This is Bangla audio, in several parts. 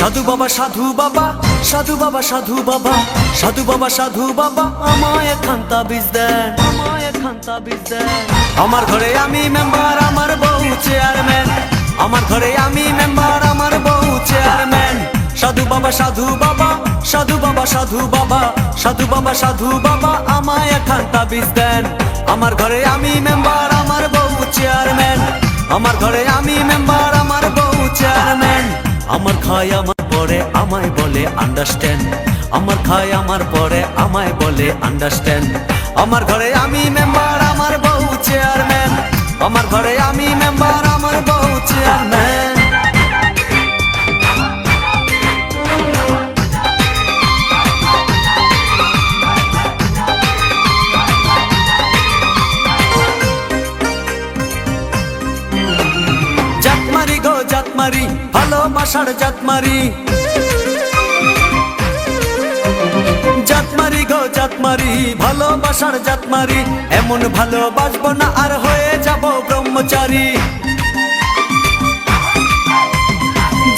সাধু বাবা সাধু বাবা সাধু বাবা সাধু বাবা সাধু বাবা সাধু বাবা আমায় একখান তাবিজ দেন, আমায় একখান তাবিজ দেন। আমার ঘরে আমি মেম্বার, আমার বউ চেয়ারম্যান। আমার ঘরে আমি মেম্বার, আমার বউ চেয়ারম্যান। সাধু বাবা সাধু বাবা সাধু বাবা সাধু বাবা সাধু বাবা সাধু বাবা আমায় একখান তাবিজ দেন। আমার ঘরে আমি মেম্বার, আমার বউ চেয়ারম্যান। আমার ঘরে আমি মেম্বার, আমার বউ চেয়ারম্যান। আমার খায় আমার পরে আমায় বলে আন্ডারস্ট্যান্ড। আমার খায় আমার পরে আমায় বলে আন্ডারস্ট্যান্ড। আমার ঘরে আমি মেম্বার, আমার বউ চেয়ারম্যান। আমার ঘরে আমি মেম্বার, আমার বউ চেয়ারম্যান। জাতমারি গো জাতমারি, ভালোবাসার জাতমারি। জাতমারি গো জাতমারি, ভালোবাসার জাতমারি। এমন ভালোবাসবো না আর হয়ে যাব ব্রহ্মচারী।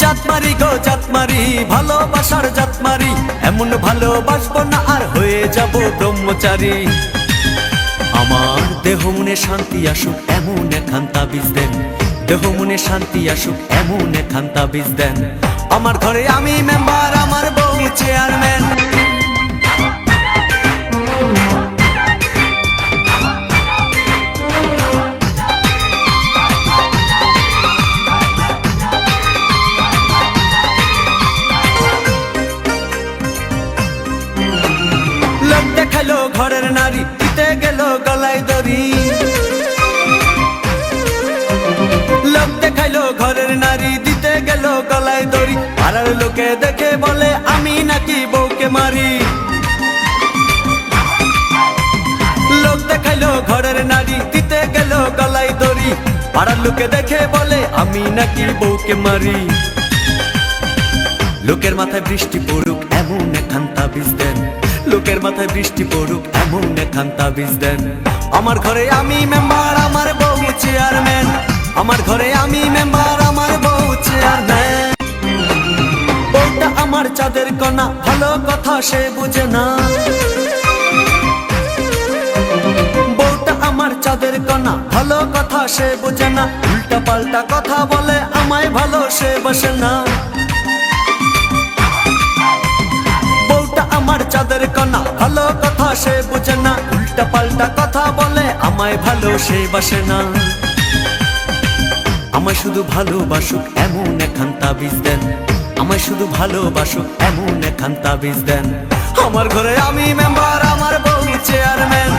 জাতমারি গো জাতমারি, ভালোবাসার জাতমারি। এমন ভালোবাসবো না আর হয়ে যাব ব্রহ্মচারী। আমার দেহ মনে শান্তি আসুক এমন একখান তাবিজ দেন। দেহ মনে শান্তি আসুক এমন একখান তাবিজ দেন। আমার ঘরে আমি মেম্বার, আমার বউ চেয়ারম্যান। লোক দেখালো ঘরের নারী, দিতে গেল গলায় দড়ি। লোক দেখাইলো ঘরের নারী, দিতে গেল গলায় দড়ি। পাড়ার লোকে দেখে বলে আমি নাকি বউকে মারি। লোক দেখাইলো ঘরের নারী, দিতে গেল গলায় দড়ি। পাড়ার লোকে দেখে বলে আমি নাকি বউকে মারি। লোকের মাথায় বৃষ্টি পড়ুক এমন একখান তাবিজ দেন। লোকের মাথায় বৃষ্টি পড়ুক এমন একখান তাবিজ দেন। আমার ঘরে আমি মেম্বার, আমার বউ চেয়ারম্যান। আমার ঘরে আমি মেম্বার, আমার বউ চেয়ারম্যান। বউটা আমার চাঁদের কণা, ভালো কথা সে বুঝে না। বউটা আমার চাঁদের কণা, ভালো কথা সে বুঝে না। উল্টা পাল্টা কথা বলে আমায় ভালো সে বসে না। বউটা আমার চাঁদের কণা, ভালো কথা সে বুঝে না। উল্টা পাল্টা কথা বলে আমায় ভালো সে বসে না। আমায় শুধু ভালোবাসুক এমন একখান তাবিজ দেন। আমায় শুধু ভালোবাসুক এমন একখান তাবিজ দেন। আমার ঘরে আমি মেম্বার, আমার বউ চেয়ারম্যান।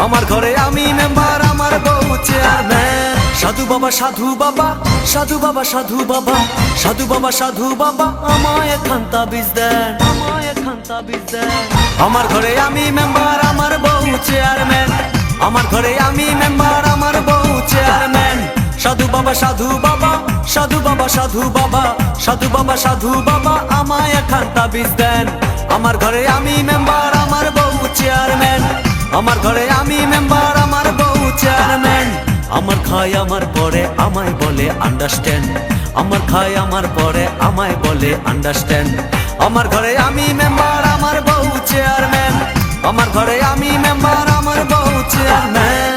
আমার ঘরে আমি মেম্বার, আমার বউ চেয়ারম্যান। সাধু বাবা সাধু বাবা সাধু বাবা সাধু বাবা সাধু বাবা সাধু বাবা আমায় একখান তাবিজ দেন, আমায় একখান তাবিজ দেন। আমার ঘরে আমি মেম্বার, আমার বউ চেয়ারম্যান। আমার ঘরে আমি মেম্বার, আমার বউ চেয়ারম্যান। সাধু বাবা সাধু বাবা সাধু বাবা সাধু বাবা সাধু বাবা সাধু বাবা আমায় একখান তাবিজ দেন। আমার ঘরে আমি মেম্বার, আমার বউ চেয়ারম্যান। আমার ঘরে আমি মেম্বার, আমার বউ চেয়ারম্যান। আমার খায় আমার পরে আমায় বলে আন্ডারস্ট্যান্ড। আমার খায় আমার পরে আমায় বলে আন্ডারস্ট্যান্ড। আমার ঘরে আমি মেম্বার, আমার বউ চেয়ারম্যান। আমার ঘরে আমি মেম্বার, আমার বউ চেয়ারম্যান।